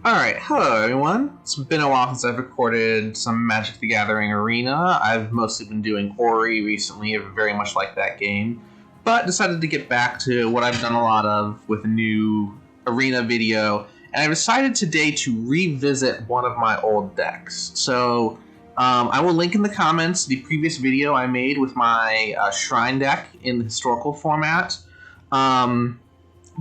Alright, hello everyone. It's been a while since I've recorded some Magic the Gathering Arena. I've mostly been doing Ori recently, I very much like that game, but decided to get back to what I've done a lot of with a new Arena video, and I decided today to revisit one of my old decks. So, I will link in the comments the previous video I made with my Shrine deck in the historical format.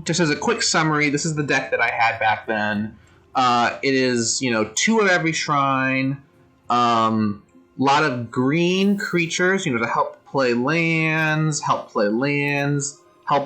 Just as a quick summary, this is the deck that I had back then. It is, 2 of every shrine, lot of green creatures, to help play lands, help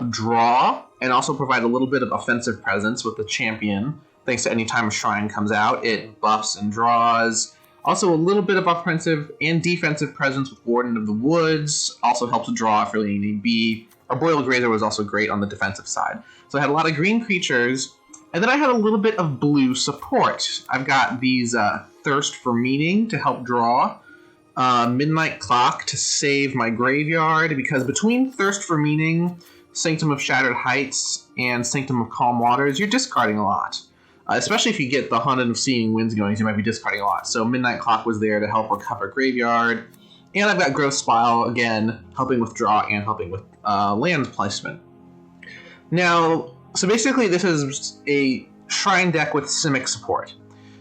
draw, and also provide a little bit of offensive presence with the champion. Thanks to any time a shrine comes out, it buffs and draws. Also a little bit of offensive and defensive presence with Warden of the Woods, also helps draw if really need be. Arboreal Grazer was also great on the defensive side. So I had a lot of green creatures. And then I had a little bit of blue support. I've got these Thirst for Meaning to help draw, Midnight Clock to save my graveyard, because between Thirst for Meaning, Sanctum of Shattered Heights, and Sanctum of Calm Waters, you're discarding a lot. Especially if you get the Haunted of Seeing Winds going, you might be discarding a lot. So Midnight Clock was there to help recover graveyard. And I've got Growth Spile, again, helping with draw and helping with land placement. Now, so basically, this is a Shrine deck with Simic support.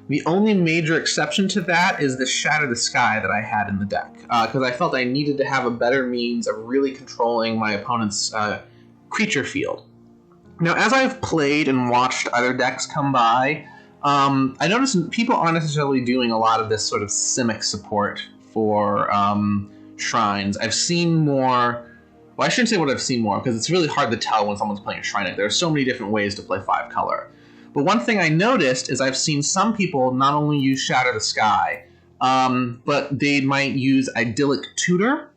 The only major exception to that is the Shatter the Sky that I had in the deck, because I felt I needed to have a better means of really controlling my opponent's creature field. Now, as I've played and watched other decks come by, I noticed people aren't necessarily doing a lot of this sort of Simic support for Shrines. I've seen more... Well, I shouldn't say what I've seen more, because it's really hard to tell when someone's playing a Shrine deck. There are so many different ways to play 5-color. But one thing I noticed is I've seen some people not only use Shatter the Sky, but they might use Idyllic Tutor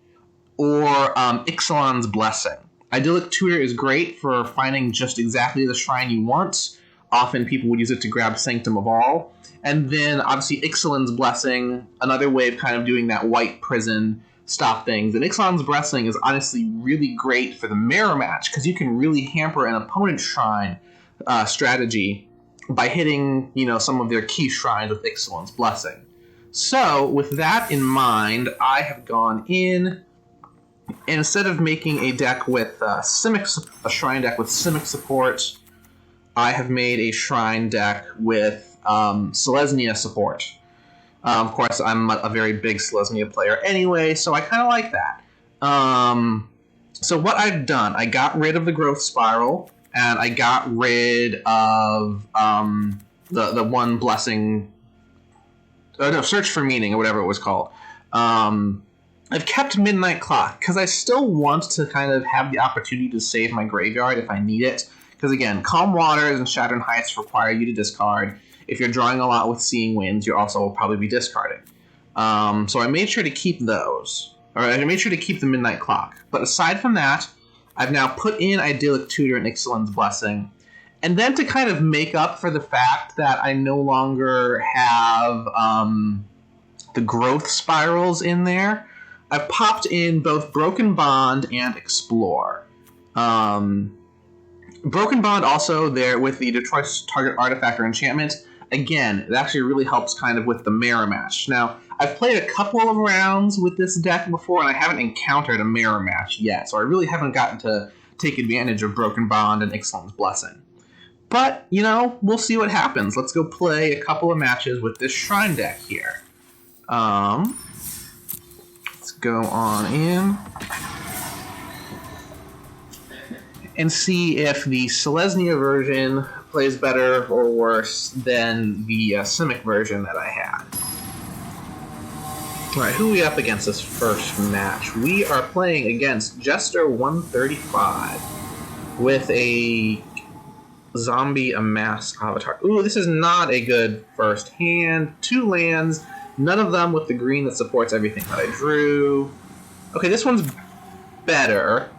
or Ixalan's Blessing. Idyllic Tutor is great for finding just exactly the Shrine you want. Often people would use it to grab Sanctum of All. And then, obviously, Ixalan's Blessing, another way of kind of doing that white prison stop things. And Ixalan's Blessing is honestly really great for the mirror match, because you can really hamper an opponent's shrine strategy by hitting, some of their key shrines with Ixalan's Blessing. So, with that in mind, I have gone in, and instead of making a deck with a shrine deck with Simic support, I have made a shrine deck with Selesnya support. Of course, I'm a very big Selesnya player anyway, so I kind of like that. So what I've done, I got rid of the Growth Spiral, and I got rid of the one Blessing... Search for Meaning, or whatever it was called. I've kept Midnight Clock, because I still want to kind of have the opportunity to save my graveyard if I need it. Because again, Calm Waters and Shattered Heights require you to discard. If you're drawing a lot with Seeing Winds, you'll also probably be discarding. So I made sure to keep those. Or I made sure to keep the Midnight Clock. But aside from that, I've now put in Idyllic Tutor and Ixalan's Blessing. And then to kind of make up for the fact that I no longer have the Growth Spirals in there, I've popped in both Broken Bond and Explore. Broken Bond also there with the Destroy Target Artifact or Enchantment. Again, it actually really helps kind of with the mirror match. Now, I've played a couple of rounds with this deck before, and I haven't encountered a mirror match yet, so I really haven't gotten to take advantage of Broken Bond and Ixalan's Blessing. But, we'll see what happens. Let's go play a couple of matches with this Shrine deck here. Let's go on in and see if the Selesnya version plays better or worse than the Simic version that I had. Alright, who are we up against this first match? We are playing against Jester 135 with a Zombie Amass Avatar. Ooh, this is not a good first hand. 2 lands, none of them with the green that supports everything that I drew. Okay, this one's better.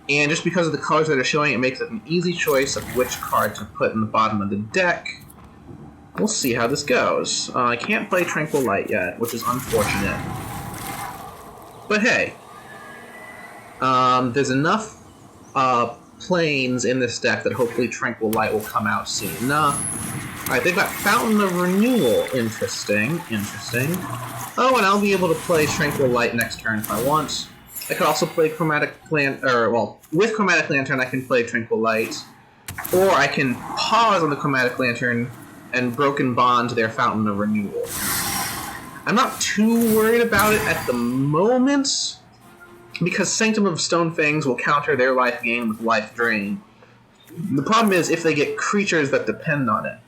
And just because of the colors that are showing, it makes it an easy choice of which card to put in the bottom of the deck. We'll see how this goes. I can't play Tranquil Light yet, which is unfortunate. But hey, there's enough planes in this deck that hopefully Tranquil Light will come out soon enough. Alright, they've got Fountain of Renewal. Interesting, interesting. Oh, and I'll be able to play Tranquil Light next turn if I want. I could also play Chromatic Lantern, or, well, with Chromatic Lantern I can play Tranquil Light. Or I can pause on the Chromatic Lantern and Broken Bond their Fountain of Renewal. I'm not too worried about it at the moment, because Sanctum of Stonefangs will counter their life gain with life drain. The problem is if they get creatures that depend on it.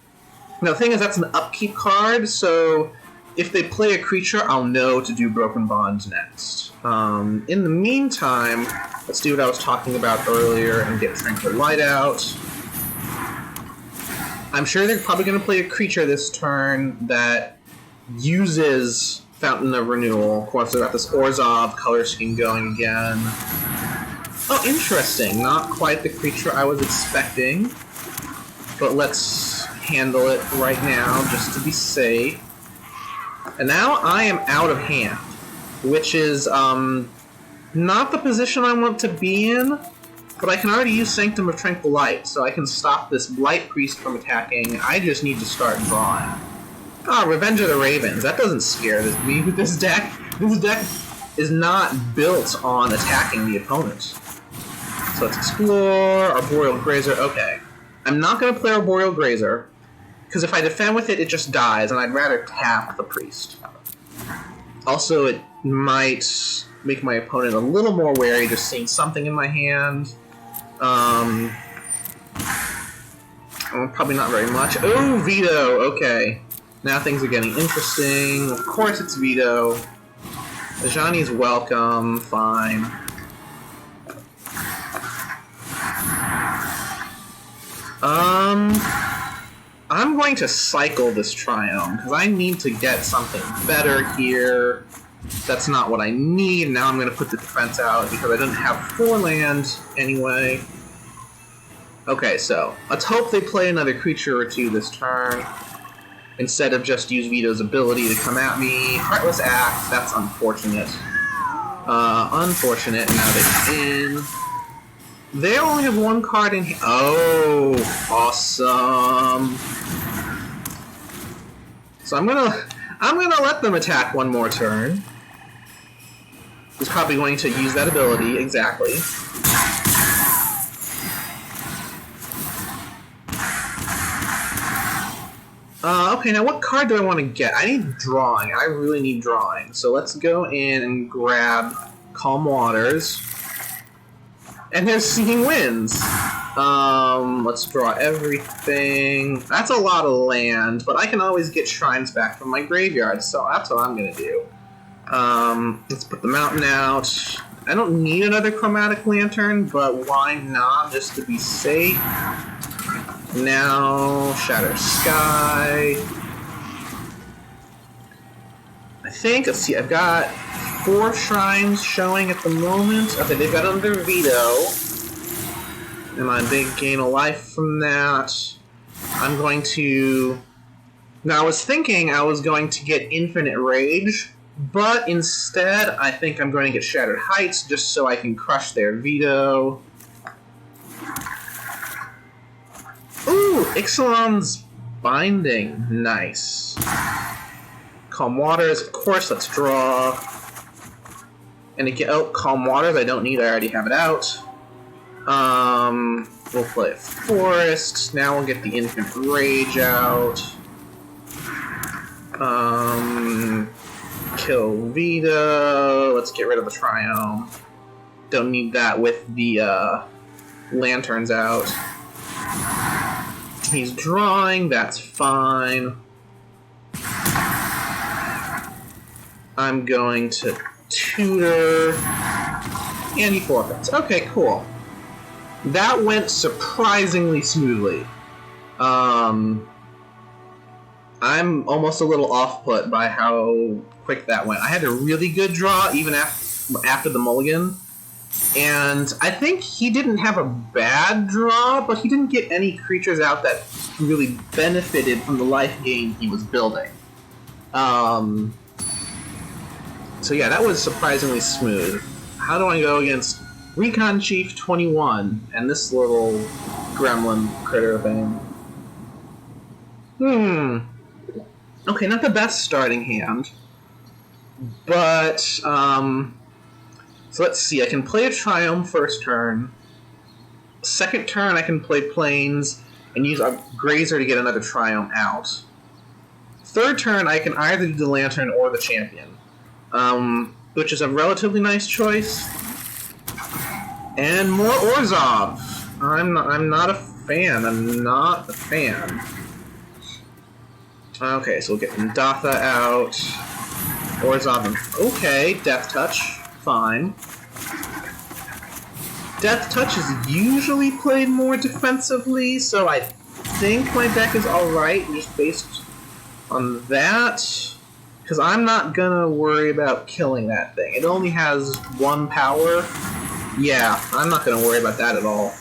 Now the thing is, that's an upkeep card, so if they play a creature, I'll know to do Broken Bonds next. In the meantime, let's do what I was talking about earlier and get Tranquil Light out. I'm sure they're probably going to play a creature this turn that uses Fountain of Renewal. Of course, they've got this Orzhov color scheme going again. Oh, interesting. Not quite the creature I was expecting. But let's handle it right now, just to be safe. And now I am out of hand, which is not the position I want to be in, but I can already use Sanctum of Tranquil Light, so I can stop this Blight Priest from attacking. I just need to start drawing. Ah, Revenge of the Ravens. That doesn't scare me with this deck. This deck is not built on attacking the opponent. So let's explore. Arboreal Grazer. Okay. I'm not going to play Arboreal Grazer, because if I defend with it, it just dies, and I'd rather tap the Priest. Also, it might make my opponent a little more wary just seeing something in my hand. Probably not very much. Oh, Veto! Okay. Now things are getting interesting. Of course it's Veto. Ajani's welcome. Fine. I'm going to cycle this Triome, because I need to get something better here. That's not what I need. Now I'm going to put the defense out, because I didn't have 4 land anyway. Okay, so let's hope they play another creature or two this turn, instead of just use Veto's ability to come at me. Heartless Act, that's unfortunate. Unfortunate, now they win. They only have 1 card in hand. Oh, awesome. So I'm gonna let them attack 1 more turn. He's probably going to use that ability, exactly. Okay, now what card do I want to get? I need drawing. I really need drawing. So let's go in and grab Calm Waters. And there's Seeking Winds. Let's draw everything. That's a lot of land, but I can always get shrines back from my graveyard, so that's what I'm gonna do. Let's put the mountain out. I don't need another Chromatic Lantern, but why not, just to be safe. Now, Shatter Sky. I think, let's see, I've got 4 shrines showing at the moment. Okay, they've got under Veto. And I big gain a life from that. I'm going to... Now, I was thinking I was going to get Infinite Rage, but instead, I think I'm going to get Shattered Heights, just so I can crush their Veto. Ooh, Ixalan's Binding. Nice. Calm Waters, of course, let's draw. And again, oh, Calm Waters, I don't need, I already have it out. We'll play Forest. Now we'll get the Infinite Rage out. Kill Vita. Let's get rid of the Triome. Don't need that with the lanterns out. He's drawing, that's fine. I'm going to tutor. And he forfeits. Okay, cool. That went surprisingly smoothly. I'm almost a little off-put by how quick that went. I had a really good draw even after the mulligan. And I think he didn't have a bad draw, but he didn't get any creatures out that really benefited from the life gain he was building. So yeah, that was surprisingly smooth. How do I go against Recon Chief 21 and this little gremlin critter thing? Okay, not the best starting hand. But, so let's see. I can play a Triumph first turn. Second turn, I can play Plains and use a Grazer to get another Triumph out. Third turn, I can either do the Lantern or the Champion, which is a relatively nice choice. And more Orzhov. I'm not a fan. I'm not a fan. Okay, so we'll get Ndatha out. Orzhov. Okay, Death Touch. Fine. Death Touch is usually played more defensively, so I think my deck is alright just based on that. Because I'm not gonna worry about killing that thing. It only has 1 power. Yeah, I'm not gonna worry about that at all.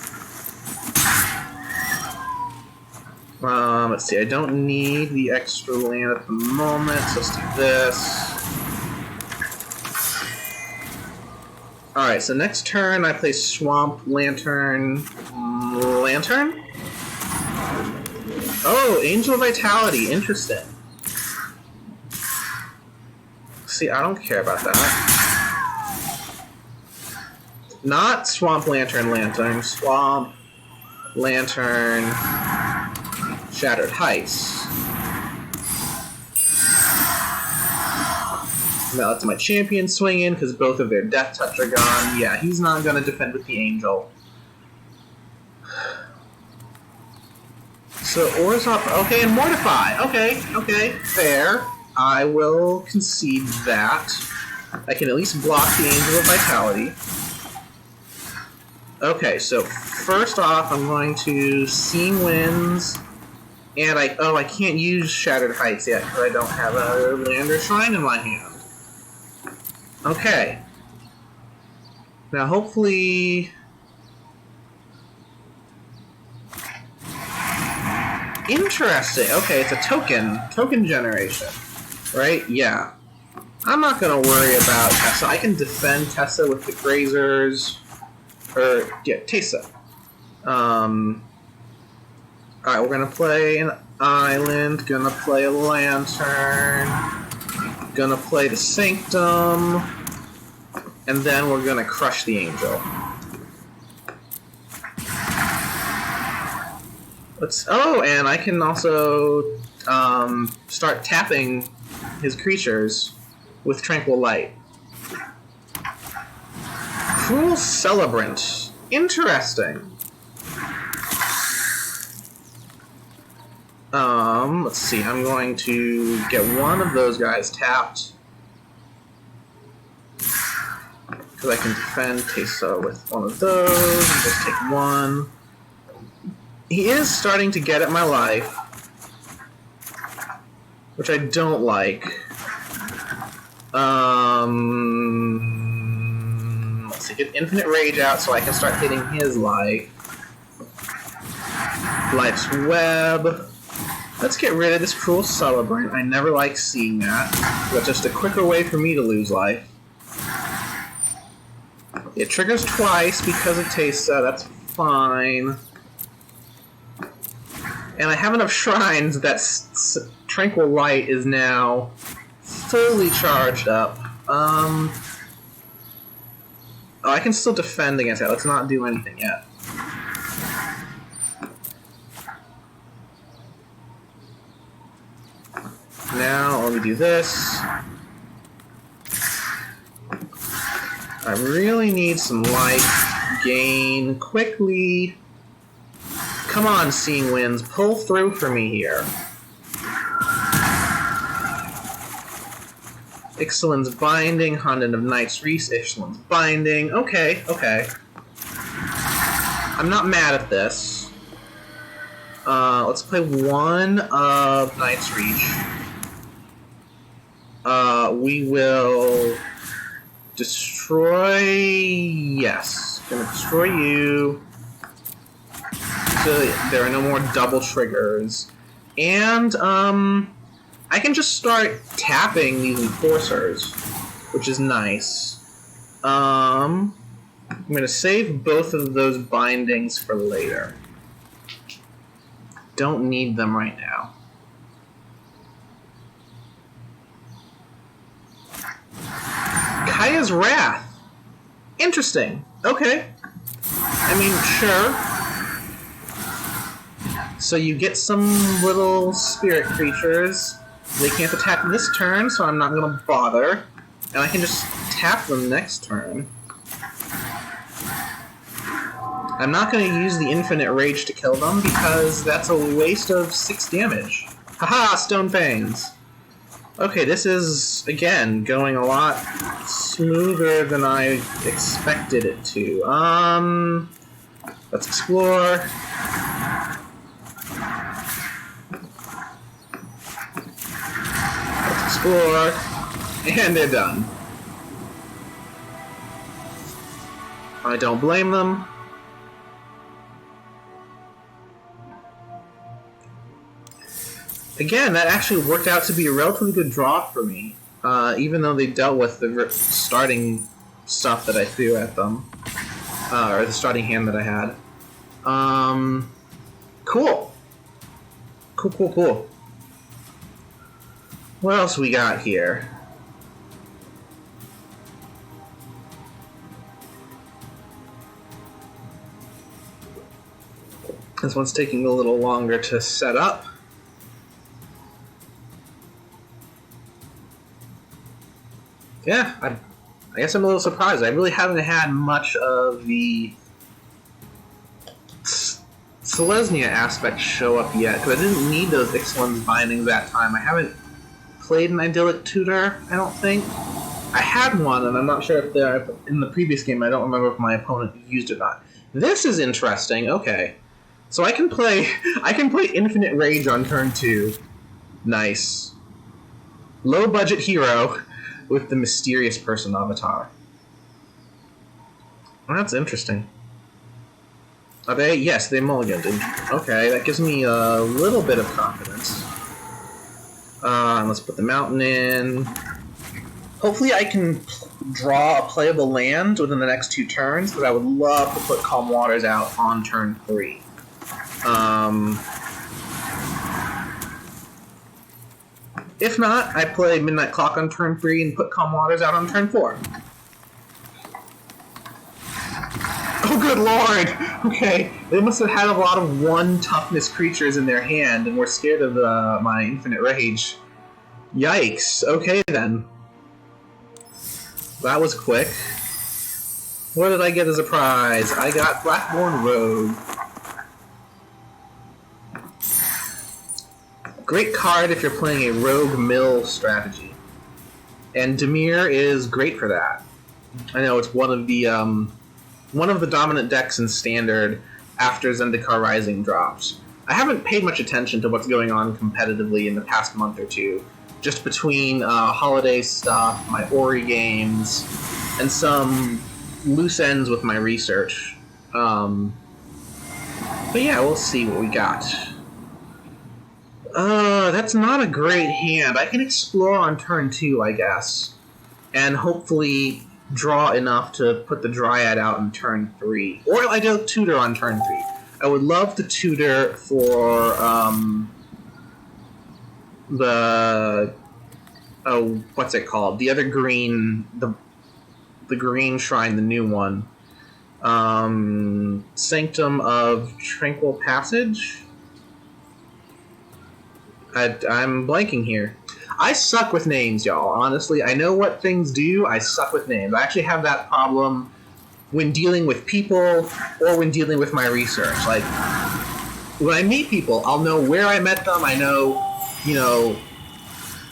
Let's see, I don't need the extra land at the moment, so let's do this. Alright, so next turn I play Swamp, Lantern... Lantern? Oh, Angel of Vitality, interesting. See, I don't care about that. Not Swamp, Lantern, Lantern. Swamp, Lantern, Shattered Heights. Now that's my champion swinging because both of their Death Touch are gone. Yeah, he's not going to defend with the Angel. So Orzhov, okay, and Mortify. Okay, fair. I will concede that. I can at least block the Angel of Vitality. Okay, so first off, I'm going to Seeing Winds, and I can't use Shattered Heights yet because I don't have a land or shrine in my hand. Okay. Now hopefully... Interesting. Okay, it's a token generation. Right? Yeah. I'm not gonna worry about Tessa. I can defend Tessa with the Grazers. Tessa. Alright, we're gonna play an Island, gonna play a Lantern, gonna play the Sanctum, and then we're gonna crush the Angel. And I can also start tapping his creatures with Tranquil Light. Cruel Celebrant. Interesting. Let's see, I'm going to get one of those guys tapped. Because I can defend Tessa with one of those, and just take one. He is starting to get at my life, which I don't like. Let's see, get Infinite Rage out so I can start hitting his life. Life's Web. Let's get rid of this Cruel Celebrant. I never like seeing that. That's just a quicker way for me to lose life. It triggers twice because of Tessa, that's fine. And I have enough shrines that Tranquil Light is now fully charged up. Oh, I can still defend against that. Let's not do anything yet. Now, let me do this. I really need some life gain quickly. Come on, Seeing Winds, pull through for me here. Ixalan's Binding, Honden of Night's Reese, Ixalan's Binding. Okay. I'm not mad at this. Let's play one of Night's Reach. We will destroy... Yes. Gonna destroy you. So there are no more double triggers. And, I can just start tapping these Enforcers, which is nice. I'm gonna save both of those bindings for later. Don't need them right now. Kaya's Wrath. Interesting. Okay. I mean, sure. So you get some little spirit creatures. They can't attack this turn, so I'm not going to bother. And I can just tap them next turn. I'm not going to use the Infinite Rage to kill them, because that's a waste of 6 damage. Haha, Stone Fangs! Okay, this is, again, going a lot smoother than I expected it to. Let's explore. Let's explore. And they're done. I don't blame them. Again, that actually worked out to be a relatively good draw for me, even though they dealt with the starting stuff that I threw at them, or the starting hand that I had. Cool. Cool. What else we got here? This one's taking a little longer to set up. Yeah, I guess I'm a little surprised. I really haven't had much of the Selesnya aspect show up yet, because I didn't need those Ixalan's bindings that time. I haven't played an Idyllic Tutor, I don't think. I had one, and I'm not sure if in the previous game, I don't remember if my opponent used it or not. This is interesting, okay. So I can play Infinite Rage on turn 2. Nice. Low budget hero with the mysterious person avatar. Well, that's interesting. Are they? Yes, they mulliganed. Okay, that gives me a little bit of confidence. Let's put the mountain in. Hopefully I can draw a playable land within the next 2 turns, because I would love to put Calm Waters out on turn 3. If not, I play Midnight Clock on turn 3 and put Calm Waters out on turn 4. Oh, good lord! Okay, they must have had a lot of 1 toughness creatures in their hand and were scared of my Infinite Rage. Yikes. Okay, then. That was quick. What did I get as a prize? I got Blackborn Rogue. Great card if you're playing a rogue mill strategy. And Dimir is great for that. I know it's one of the dominant decks in Standard after Zendikar Rising dropped. I haven't paid much attention to what's going on competitively in the past month or two, just between holiday stuff, my Ori games, and some loose ends with my research. But yeah, we'll see what we got. That's not a great hand. I can explore on turn 2, I guess. And hopefully draw enough to put the Dryad out on turn 3. Or I do tutor on turn 3. I would love to tutor for, what's it called? The other green, the green shrine, the new one. Sanctum of Tranquil Passage? I'm blanking here. I suck with names, y'all. Honestly, I know what things do. I suck with names. I actually have that problem when dealing with people or when dealing with my research. Like, when I meet people, I'll know where I met them. I know,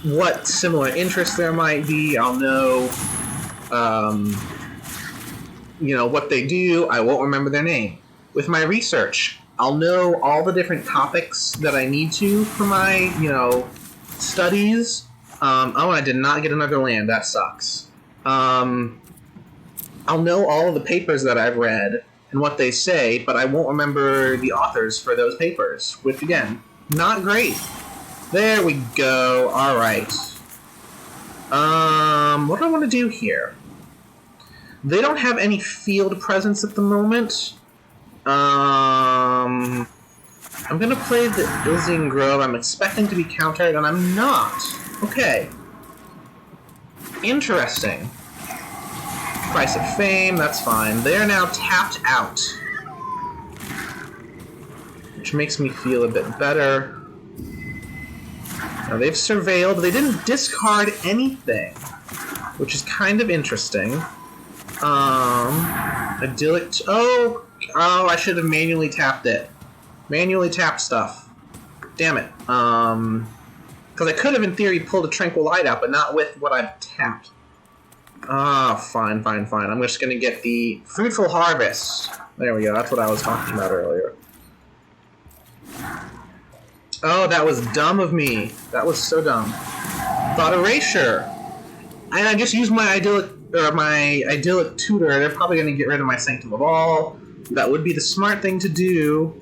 what similar interests there might be. I'll know, what they do. I won't remember their name. With my research, I'll know all the different topics that I need to for my, studies. Oh, I did not get another land. That sucks. I'll know all of the papers that I've read and what they say, but I won't remember the authors for those papers, which, again, not great. There we go. All right. What do I want to do here? They don't have any field presence at the moment. I'm gonna play the Ilzing Grove. I'm expecting to be countered, and I'm not. Okay. Interesting. Price of Fame, that's fine. They are now tapped out. Which makes me feel a bit better. Now they've surveilled. They didn't discard anything, which is kind of interesting. Idyllic... Oh, I should have manually tapped it. Manually tapped stuff. Damn it. Because I could have, in theory, pulled a Tranquil Light out, but not with what I've tapped. Fine. I'm just going to get the Fruitful Harvest. There we go. That's what I was talking about earlier. Oh, that was dumb of me. That was so dumb. Thought Erasure. And I just used my Idyllic Tutor. They're probably going to get rid of my Sanctum of All. That would be the smart thing to do.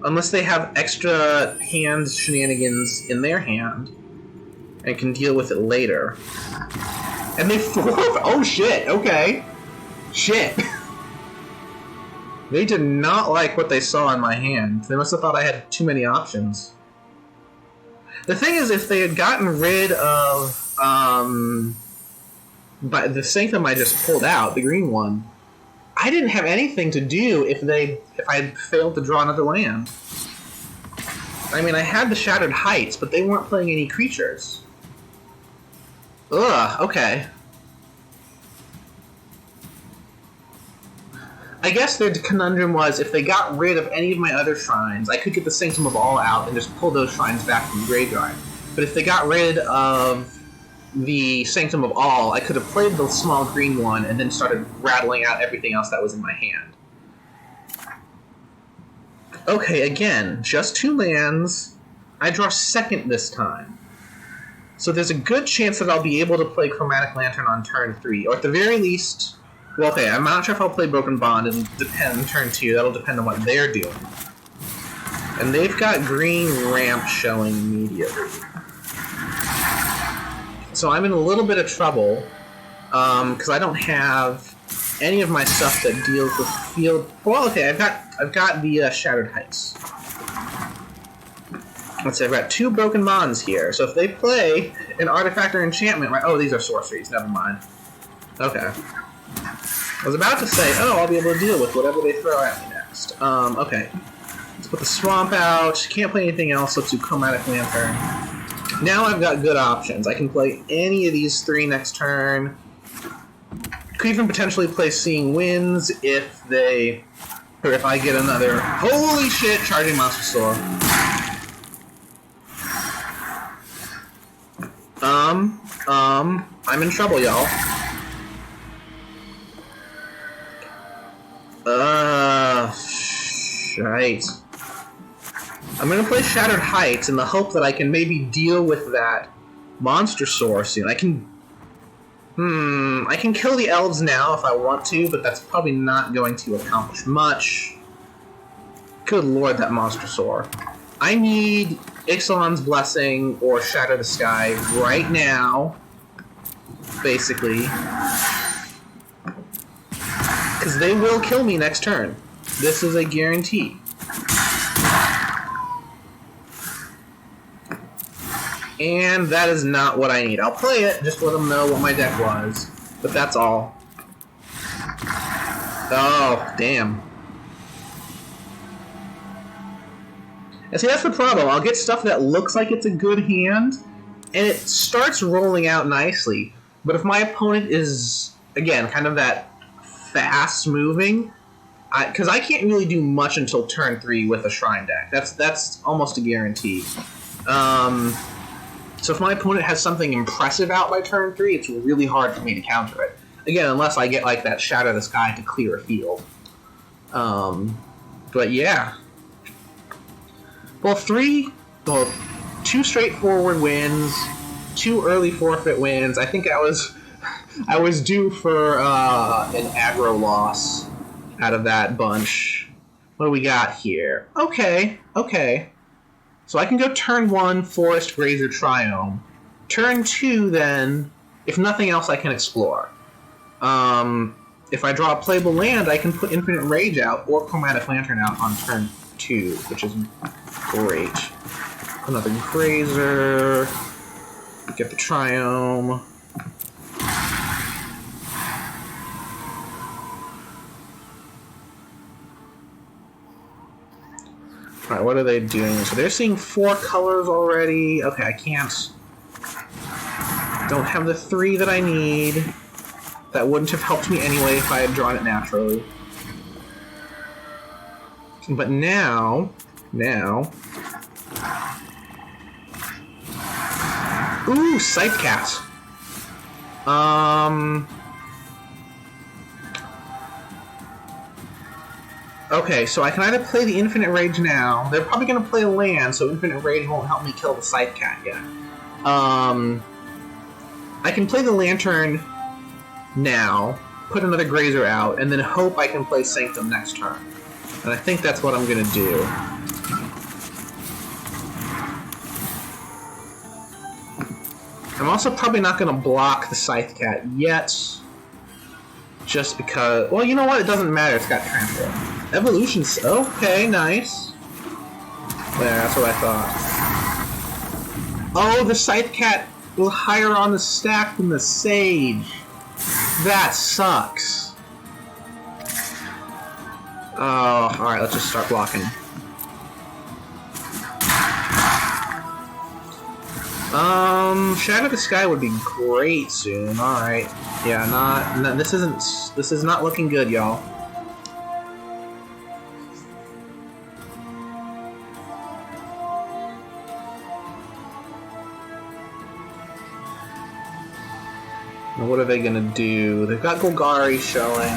Unless they have extra hand shenanigans in their hand. And can deal with it later. And they forfeit. Oh shit, okay. Shit. They did not like what they saw in my hand. They must have thought I had too many options. The thing is, if they had gotten rid of the Sanctum I just pulled out, the green one, I didn't have anything to do if I had failed to draw another land. I mean, I had the Shattered Heights, but they weren't playing any creatures. Ugh, okay. I guess their conundrum was, if they got rid of any of my other shrines, I could get the Sanctum of All out and just pull those shrines back from the graveyard. But if they got rid of the Sanctum of All, I could have played the small green one and then started rattling out everything else that was in my hand. Okay, again, just 2 lands. I draw second this time. So there's a good chance that I'll be able to play Chromatic Lantern on turn 3, or at the very least... Well, okay, I'm not sure if I'll play Broken Bond. It'll depend turn 2. That'll depend on what they're doing. And they've got green ramp showing immediately. So I'm in a little bit of trouble, because I don't have any of my stuff that deals with field... Well, okay, I've got the Shattered Heights. Let's see, I've got 2 Broken Bonds here. So if they play an Artifact or Enchantment... Right, oh, these are sorceries. Never mind. Okay. I was about to say, oh, I'll be able to deal with whatever they throw at me next. Okay. Let's put the Swamp out. Can't play anything else. Let's do Chromatic Lantern. Now I've got good options. I can play any of these 3 next turn. Could even potentially play Seeing Winds if they... Or if I get another... Holy shit! Charging Monster Sword. I'm in trouble, y'all. Shite. I'm gonna play Shattered Heights in the hope that I can maybe deal with that Monster Source soon. I can kill the elves now if I want to, but that's probably not going to accomplish much. Good lord, that Monster Soar. I need Ixalan's Blessing or Shatter the Sky right now, basically. Because they will kill me next turn. This is a guarantee. And that is not what I need. I'll play it, just let them know what my deck was. But that's all. Oh, damn. And see, that's the problem. I'll get stuff that looks like it's a good hand, and it starts rolling out nicely. But if my opponent is, again, kind of that fast-moving, because I can't really do much until turn 3 with a Shrine deck. That's almost a guarantee. So if my opponent has something impressive out by turn 3, it's really hard for me to counter it. Again, unless I get like that Shatter the Sky to clear a field. But yeah. Well, 2 straightforward wins, 2 early forfeit wins. I think I was due for an aggro loss out of that bunch. What do we got here? Okay. So I can go turn 1, Forest, Grazer, Triome. Turn 2, then, if nothing else, I can explore. If I draw a playable land, I can put Infinite Rage out or Chromatic Lantern out on turn 2, which is great. Another Grazer. Get the Triome. Alright, what are they doing? So they're seeing 4 colors already. Okay, I can't... Don't have the 3 that I need. That wouldn't have helped me anyway if I had drawn it naturally. But now... Ooh, Scythe Cat. Okay, so I can either play the Infinite Rage now. They're probably going to play a land, so Infinite Rage won't help me kill the Scythe Cat yet. I can play the Lantern now, put another Grazer out, and then hope I can play Sanctum next turn. And I think that's what I'm going to do. I'm also probably not going to block the Scythe Cat yet. Just because... Well, you know what? It doesn't matter. It's got Trample. Evolution's... Okay, nice. There, that's what I thought. Oh, the Scythe Cat was higher on the stack than the Sage. That sucks. Oh, alright, let's just start blocking. Shadow of the Sky would be great soon. Alright. Yeah, no, this is not looking good, y'all. Now what are they gonna do? They've got Golgari showing.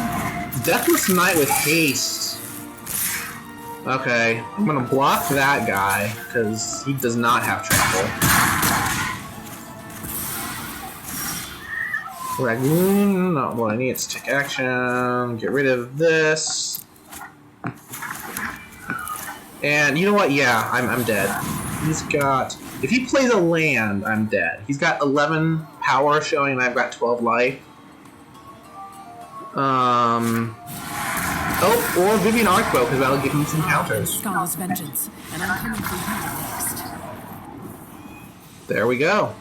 Deathless Knight with haste. Okay, I'm gonna block that guy, because he does not have trample. No, what I need is take action, get rid of this. And you know what? Yeah, I'm dead. He's got... If he plays a land, I'm dead. He's got 11 power showing and I've got 12 life. Oh, or Vivian Archbow, because that'll give me some counters. Scholar's vengeance, and I'm coming for you next. There we go.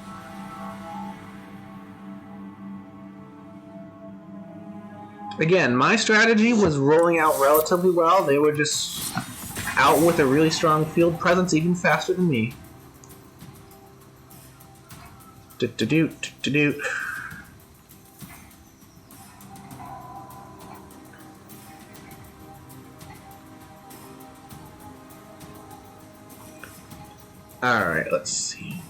Again, my strategy was rolling out relatively well. They were just out with a really strong field presence, even faster than me. Do-do-do-do-do-do. Alright, let's see.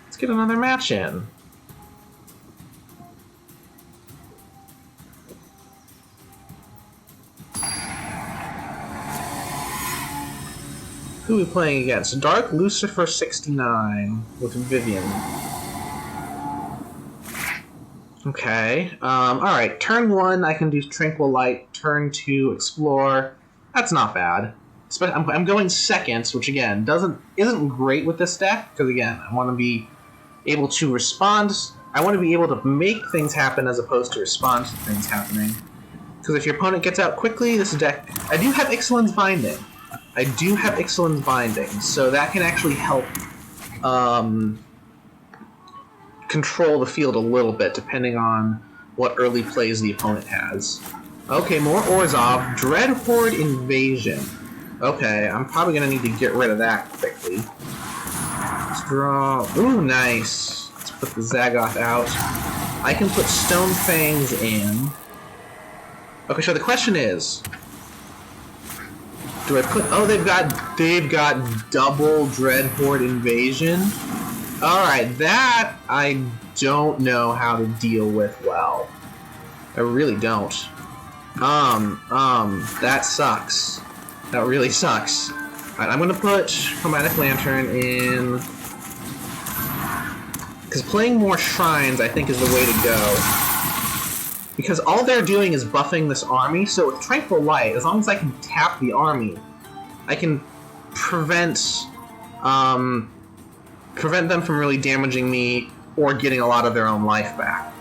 Let's get another match in. Who are we playing against? Dark Lucifer 69 with Vivian. Okay. Alright. Turn 1, I can do Tranquil Light. Turn 2, Explore. That's not bad. I'm going second, which again isn't great with this deck, because again, I want to be able to respond. I want to be able to make things happen as opposed to respond to things happening. Because if your opponent gets out quickly, this deck... I do have Ixalan's Binding. So that can actually help control the field a little bit, depending on what early plays the opponent has. Okay, more Orzhov. Dread Horde Invasion. Okay, I'm probably going to need to get rid of that quickly. Let's draw... Ooh, nice. Let's put the Zagoth out. I can put Stone Fangs in. Okay, so the question is... Do I put... Oh, they've got double Dread Horde Invasion? Alright, that I don't know how to deal with well. I really don't. That sucks. That really sucks. Alright, I'm gonna put Chromatic Lantern in... Because playing more Shrines, I think, is the way to go. Because all they're doing is buffing this army, so with Tranquil Light, as long as I can tap the army, I can prevent them from really damaging me or getting a lot of their own life back.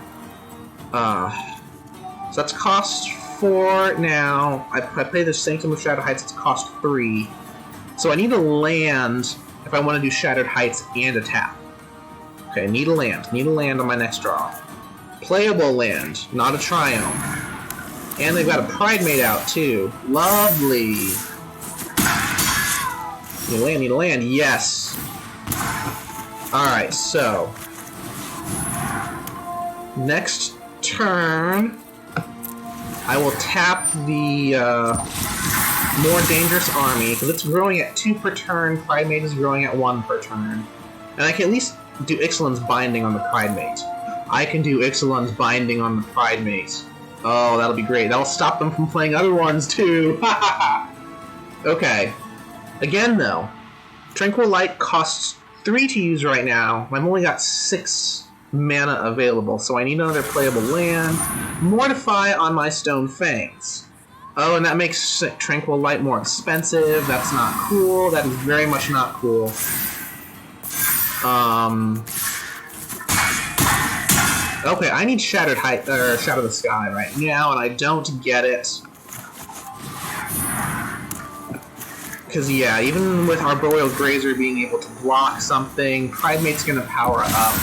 So that's cost 4 now. I play the Sanctum of Shattered Heights, it's cost 3. So I need a land if I want to do Shattered Heights and a tap. Okay, need a land. Need a land on my next draw. Playable land, not a triumph. And they've got a Pride Mate out, too. Lovely. Need a land, yes. Alright, so... next turn... I will tap the more dangerous army, because it's growing at 2 per turn, Pride Mate is growing at 1 per turn. And I can at least do Ixalan's Binding on the Pride Mate. I can do Ixalan's Binding on the Pride Mate. Oh, that'll be great. That'll stop them from playing other ones, too! Okay. Again, though, Tranquil Light costs 3 to use right now. I've only got 6 mana available, so I need another playable land. Mortify on my Stone Fangs. Oh, and that makes Tranquil Light more expensive. That's not cool. That is very much not cool. Okay, I need Shatter the Sky right now, and I don't get it. Because, yeah, even with Arboreal Grazer being able to block something, Pride Mate's gonna power up.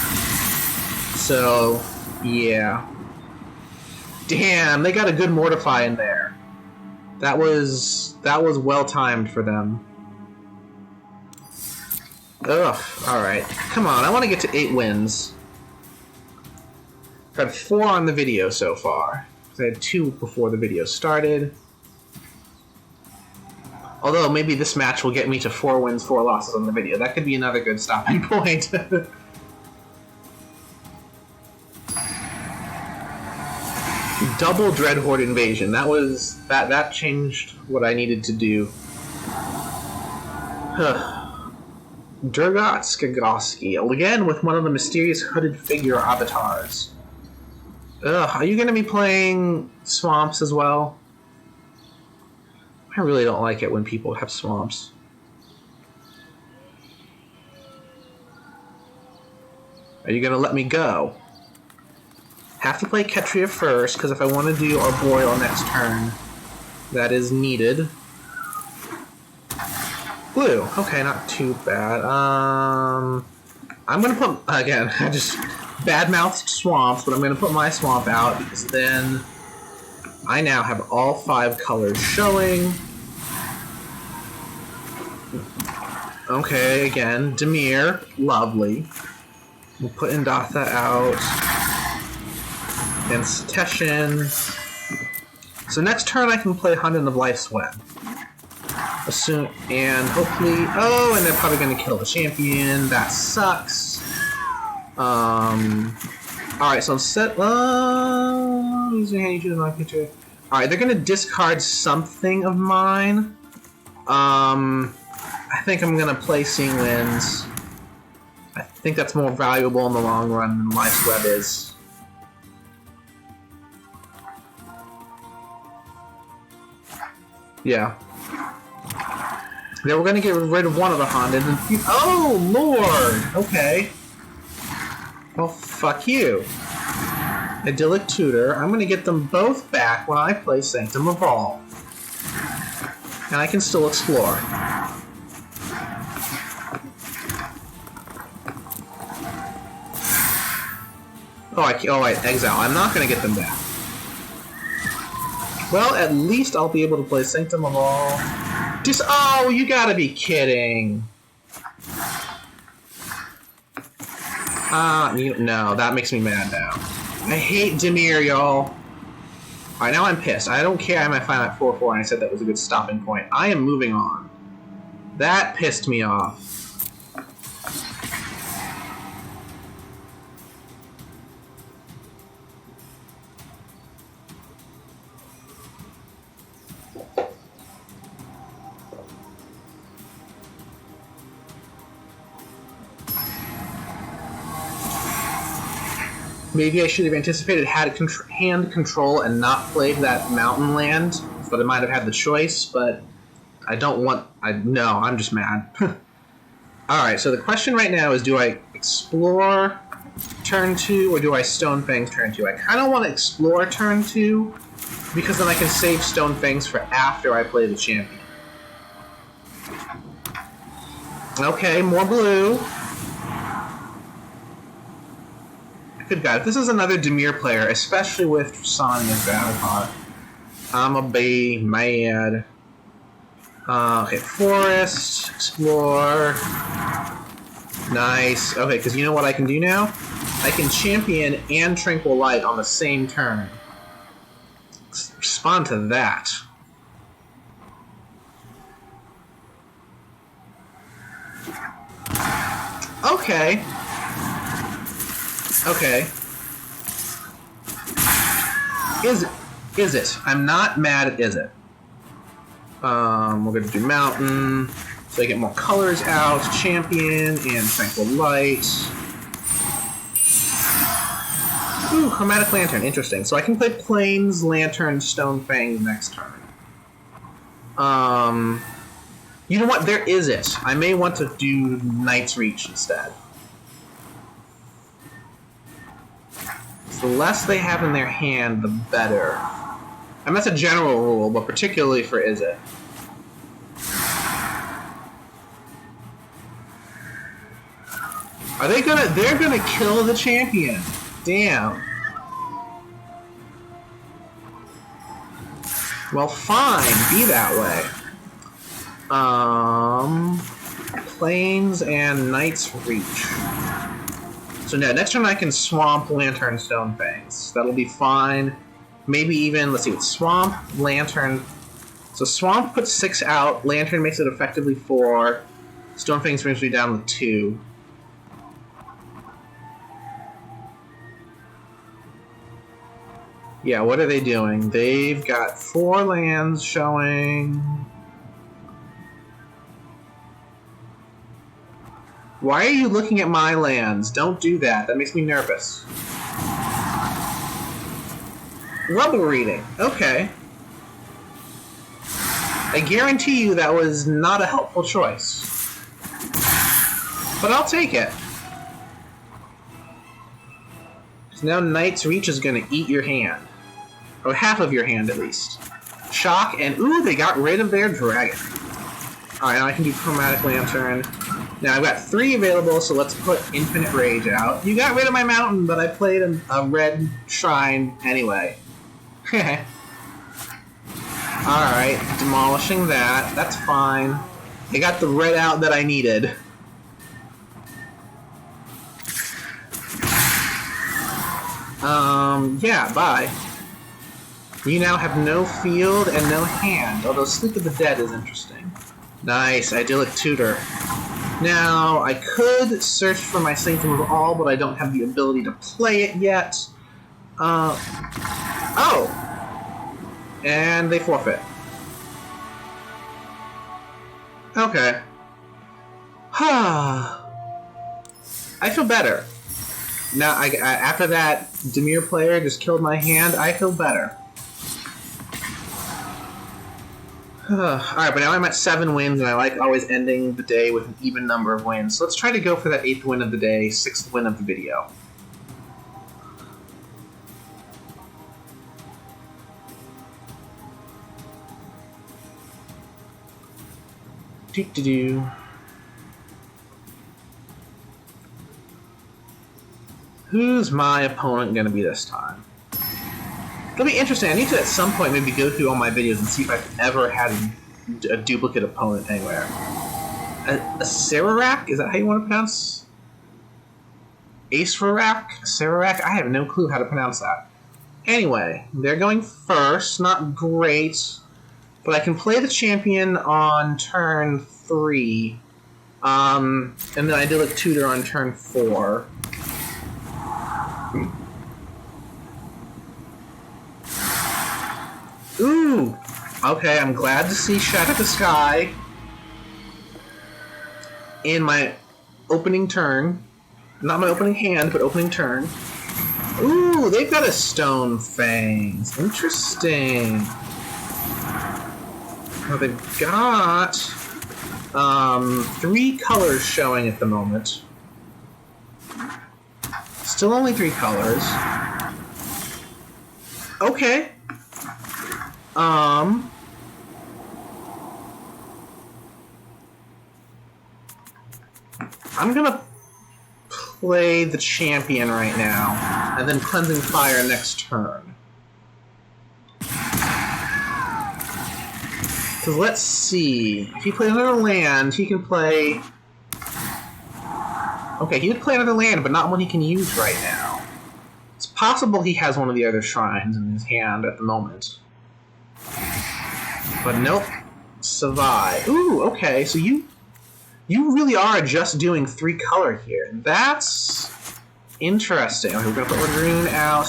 So, yeah. Damn, they got a good Mortify in there. That was well timed for them. Ugh, alright. Come on, I want to get to 8 wins. I've had 4 on the video so far. I had 2 before the video started. Although, maybe this match will get me to 4 wins, 4 losses on the video. That could be another good stopping point. Double Dreadhorde Invasion. That changed what I needed to do. Durgot Skagoski. Again, with one of the mysterious hooded figure avatars. Ugh, are you gonna be playing swamps as well? I really don't like it when people have swamps. Are you gonna let me go? Have to play Ketria first, because if I want to do Arboreal next turn, that is needed. Blue. Okay, not too bad. I'm gonna put... Again, I just bad-mouthed swamps, but I'm gonna put my swamp out, because then I now have all 5 colors showing. Okay, again, Dimir. Lovely. We'll put Indatha out. And Seteshin. So next turn I can play Hundred of Life's Web. And hopefully... Oh, and they're probably going to kill the champion. That sucks. Alright, so I'm set... Alright, they're going to discard something of mine. I think I'm going to play Seeing Winds. I think that's more valuable in the long run than Life's Web is. Yeah. They were gonna get rid of one of the Hondas and... Oh, Lord! Okay. Well, fuck you. Idyllic Tutor. I'm gonna get them both back when I play Sanctum of All. And I can still explore. Oh, I exile. I'm not gonna get them back. Well, at least I'll be able to play Sanctum of All. Just... Oh, you gotta be kidding. No, that makes me mad now. I hate Dimir, y'all. Alright, now I'm pissed. I don't care I might find that 4-4 and I said that was a good stopping point. I am moving on. That pissed me off. Maybe I should have anticipated hand control and not played that mountain land, so that I might have had the choice, but I don't want... No, I'm just mad. Alright, so the question right now is, do I explore turn 2, or do I Stone Fangs turn 2? I kind of want to explore turn 2, because then I can save Stone Fangs for after I play the champion. Okay, more blue. Good God, if this is another Dimir player, especially with Sonic as battle card, I'ma be mad. Okay, forest, explore. Nice. Okay, because you know what I can do now? I can champion and tranquil light on the same turn. Let's respond to that. Okay. Okay. Izzet. I'm not mad at Izzet. We're gonna do mountain, so I get more colors out. Champion and tranquil light. Ooh, chromatic lantern. Interesting. So I can play plains, lantern, stone fangs next turn. You know what? There is it. I may want to do Knight's Reach instead. The less they have in their hand, the better. And that's a general rule, but particularly for Izzet. Are they gonna... They're gonna kill the champion. Damn. Well, fine. Be that way. Plains and Knight's Reach. So now, next turn I can Swamp, Lantern, Stone Fangs. That'll be fine. Maybe even, let's see, it's Swamp, Lantern. So Swamp puts 6 out, Lantern makes it effectively 4, Stone Fangs brings me down to 2. Yeah, what are they doing? They've got 4 lands showing... Why are you looking at my lands? Don't do that. That makes me nervous. Rubble reading. Okay. I guarantee you that was not a helpful choice. But I'll take it. So now Knight's Reach is going to eat your hand. Or half of your hand, at least. Shock, and ooh, they got rid of their dragon. Alright, now I can do Chromatic Lantern. Now I've got 3 available, so let's put Infinite Rage out. You got rid of my mountain, but I played a red shrine anyway. Alright, demolishing that. That's fine. I got the red out that I needed. Yeah, bye. You now have no field and no hand, although Sleep of the Dead is interesting. Nice, Idyllic Tutor. Now, I could search for my Sanctum of All, but I don't have the ability to play it yet. Oh! And they forfeit. Okay. I feel better. Now, after that Dimir player just killed my hand, I feel better. Alright, but now I'm at 7 wins, and I like always ending the day with an even number of wins. So let's try to go for that 8th win of the day, 6th win of the video. Do-do-do. Who's my opponent going to be this time? It'll be interesting. I need to at some point maybe go through all my videos and see if I've ever had a duplicate opponent anywhere. A Sararak? Is that how you want to pronounce? Acerarak? Sararak? I have no clue how to pronounce that. Anyway, they're going first. Not great. But I can play the champion on turn 3. And then Idyllic Tutor on turn 4. Ooh! Okay, I'm glad to see Shatter the Sky in my opening turn. Not my opening hand, but opening turn. Ooh, they've got a Stone Fangs. Interesting. Well, they've got 3 colors showing at the moment. Still only 3 colors. Okay. I'm gonna play the champion right now, and then Cleansing Fire next turn. Because let's see, if he plays another land, he can play... Okay, he could play another land, but not one he can use right now. It's possible he has one of the other shrines in his hand at the moment. But nope. Savai. Ooh, okay, so you really are just doing 3 color here. That's interesting. Okay, we're gonna put Lagoon out.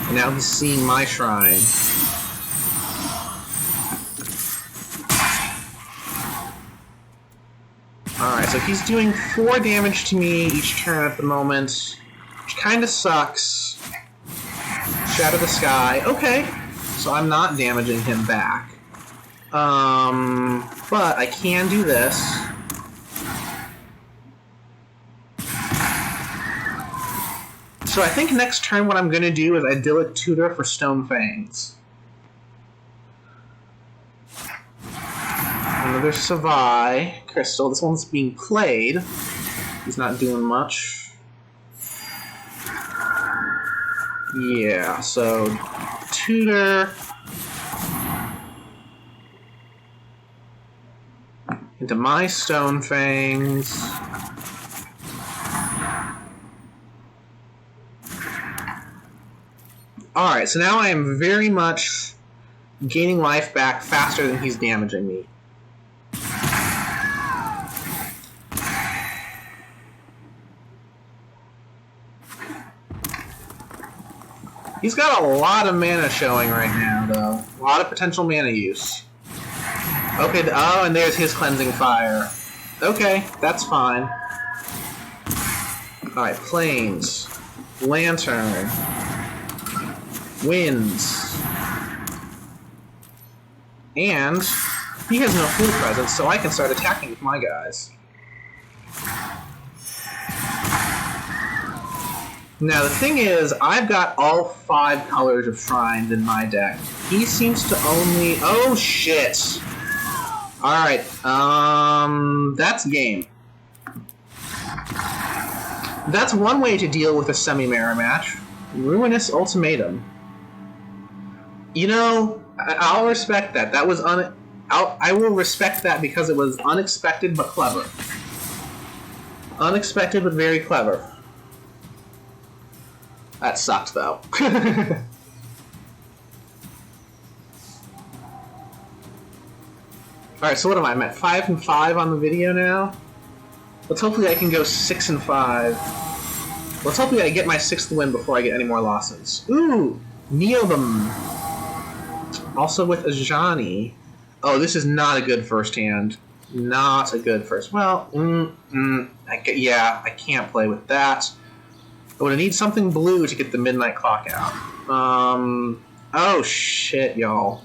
And now he's seeing my shrine. Alright, so he's doing 4 damage to me each turn at the moment, which kinda sucks. Shatter the Sky. Okay, so I'm not damaging him back. But I can do this. So I think next turn what I'm gonna do is Idyllic Tutor for Stone Fangs. Another Savai Crystal. This one's being played. He's not doing much. Yeah, so Tutor into my Stone Fangs. Alright, so now I am very much gaining life back faster than he's damaging me. He's got a lot of mana showing right now, though. A lot of potential mana use. Okay, oh, and there's his Cleansing Fire. Okay, that's fine. Alright, Plains. Lantern. Winds. And he has no full presence, so I can start attacking with my guys. Now the thing is, I've got all 5 colors of shrines in my deck. He seems to only... Oh shit! Alright, that's game. That's one way to deal with a semi-mirror match. Ruinous Ultimatum. You know, I'll respect that. That was I will respect that because it was unexpected but clever. Unexpected but very clever. That sucked, though. Alright, so what am I? I'm at 5 and 5 on the video now? Let's hopefully I can go 6 and 5. Let's hopefully I get my 6th win before I get any more losses. Ooh! Neodum! Also with Ajani. Oh, this is not a good first hand. Not a good first... Well, yeah, I can't play with that. I'm gonna need something blue to get the Midnight Clock out. Oh shit, y'all.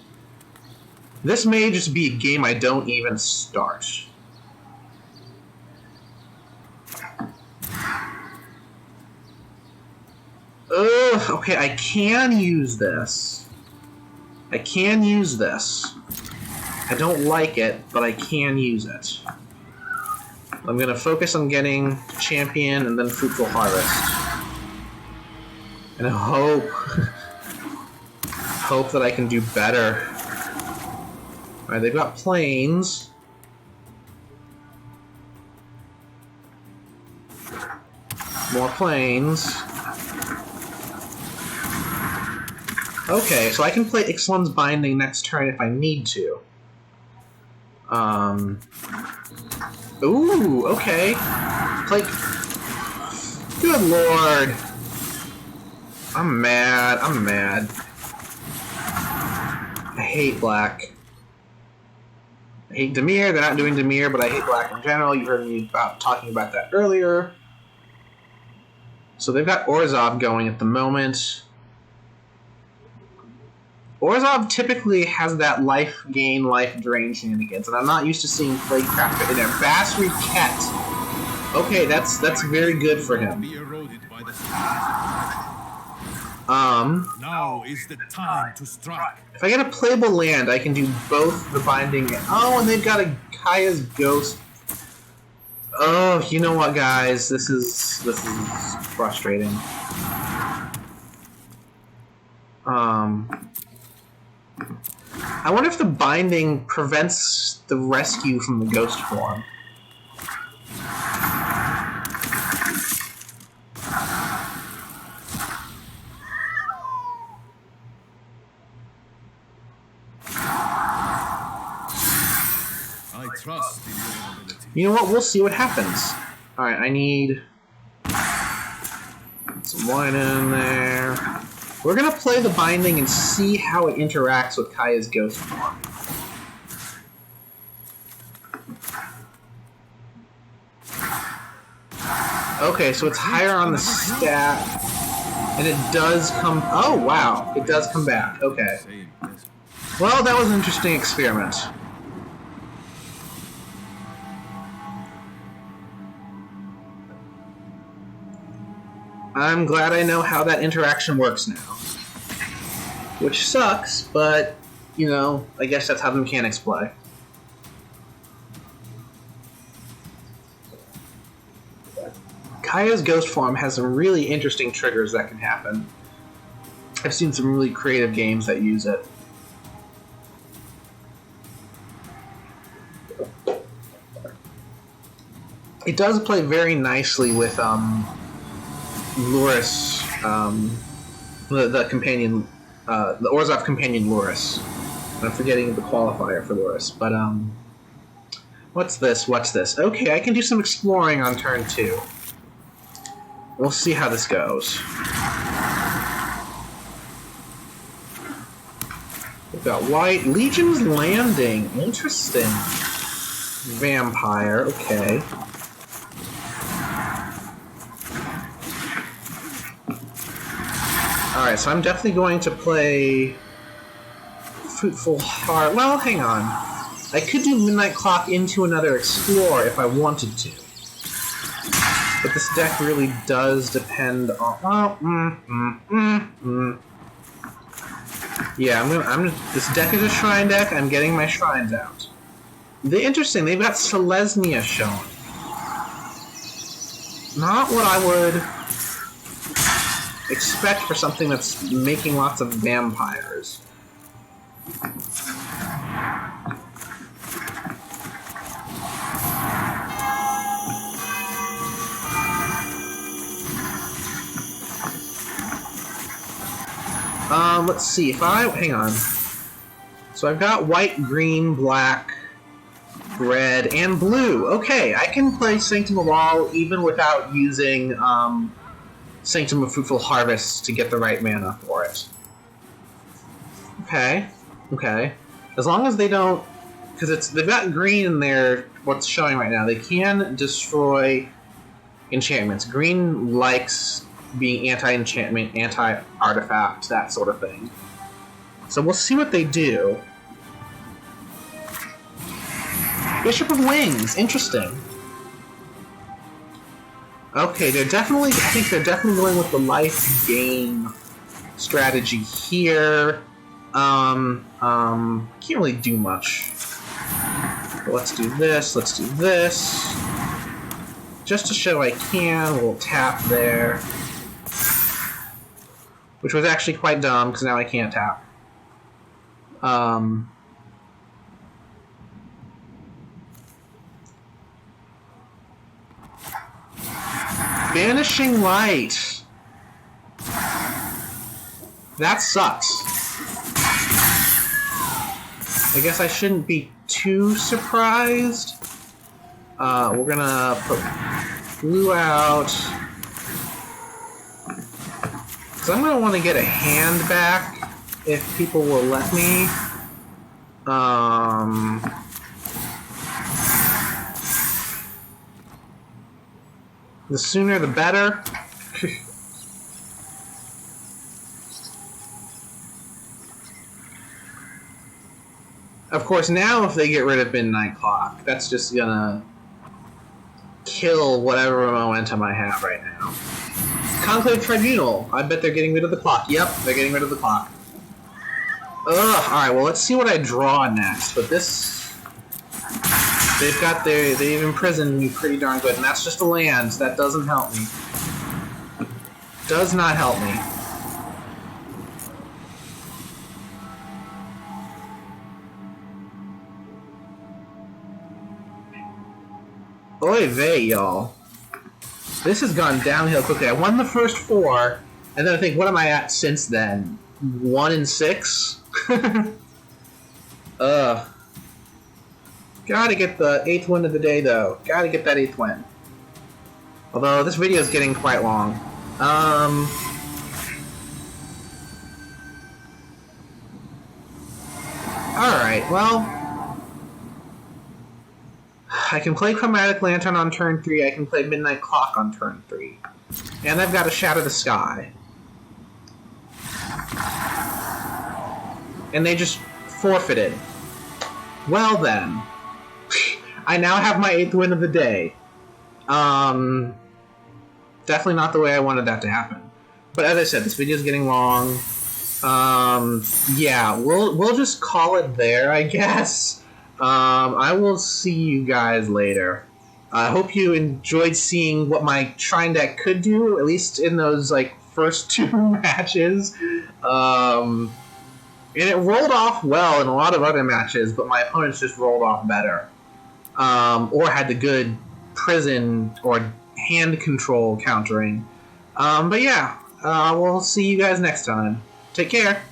This may just be a game I don't even start. Ugh, okay, I can use this. I can use this. I don't like it, but I can use it. I'm gonna focus on getting Champion and then Fruitful Harvest. And hope that I can do better. Alright, they've got Plains. More Plains. Okay, so I can play Ixalan's Binding next turn if I need to. Ooh, okay. Play... Good lord. I'm mad. I'm mad. I hate black. I hate Dimir. They're not doing Dimir, but I hate black in general. You heard me talking about that earlier. So they've got Orzhov going at the moment. Orzhov typically has that life gain, life drain shenanigans, and I'm not used to seeing Plaguecraft in there. Basri Ket. Okay, that's very good for him. Now is the time to strike. If I get a playable land, I can do both the Binding and... Oh, and they've got a Kaya's Ghost. Oh, you know what, guys? This is frustrating. I wonder if the binding prevents the rescue from the ghost form. I trust in your ability. You know what? We'll see what happens. Alright, I need some wine in there. We're gonna play the binding and see how it interacts with Kaya's ghost form. Okay, so it's higher on the stat, and it does come... Oh, wow. It does come back. Okay. Well, that was an interesting experiment. I'm glad I know how that interaction works now. Which sucks, but, you know, I guess that's how the mechanics play. Kaya's ghost form has some really interesting triggers that can happen. I've seen some really creative games that use it. It does play very nicely with Luris, the companion, the Orzhov companion Luris. I'm forgetting the qualifier for Luris, but what's this? What's this? Okay, I can do some exploring on turn 2. We'll see how this goes. We've got white. Legion's Landing. Interesting. Vampire. Okay. Alright, so I'm definitely going to play Fruitful Heart. Well, hang on. I could do Midnight Clock into another Explorer if I wanted to. But this deck really does depend on... Yeah, this deck is a shrine deck. I'm getting my shrines out. Interesting, they've got Selesnya shown. Not what I would expect for something that's making lots of vampires. Let's see, hang on. So I've got white, green, black, red, and blue. Okay, I can play Sanctum of All even without using, Sanctum of Fruitful Harvest to get the right mana for it. Okay. As long as they don't... Because they've got green in there, what's showing right now. They can destroy enchantments. Green likes being anti-enchantment, anti-artifact, that sort of thing. So we'll see what they do. Bishop of Wings, interesting. Okay, I think they're definitely going with the life gain strategy here. Can't really do much. But let's do this, Just to show I can, we'll tap there. Which was actually quite dumb, because now I can't tap. Vanishing Light. That sucks. I guess I shouldn't be too surprised. We're gonna put blue out. Because I'm gonna want to get a hand back if people will let me. The sooner the better. Of course, now if they get rid of Midnight Clock, that's just gonna kill whatever momentum I have right now. Conclave Tribunal. I bet they're getting rid of the clock. Yep, they're getting rid of the clock. Ugh, alright, well let's see what I draw next, but this... They've imprisoned me pretty darn good, and that's just a land. That doesn't help me. Does not help me. Oy vey, y'all. This has gone downhill quickly. I won the first 4, and then I think, what am I at since then? 1-6? Gotta get the 8th win of the day, though. Gotta get that 8th win. Although, this video is getting quite long. Alright, well... I can play Chromatic Lantern on turn 3, I can play Midnight Clock on turn 3. And I've got to Shatter the Sky. And they just forfeited. Well then. I now have my 8th win of the day. Definitely not the way I wanted that to happen. But as I said, this video is getting long. Yeah, we'll just call it there, I guess. I will see you guys later. I hope you enjoyed seeing what my Shrine deck could do, at least in those like first 2 matches. And it rolled off well in a lot of other matches, but my opponents just rolled off better. Or had the good prison or hand control countering. But yeah, we'll see you guys next time. Take care.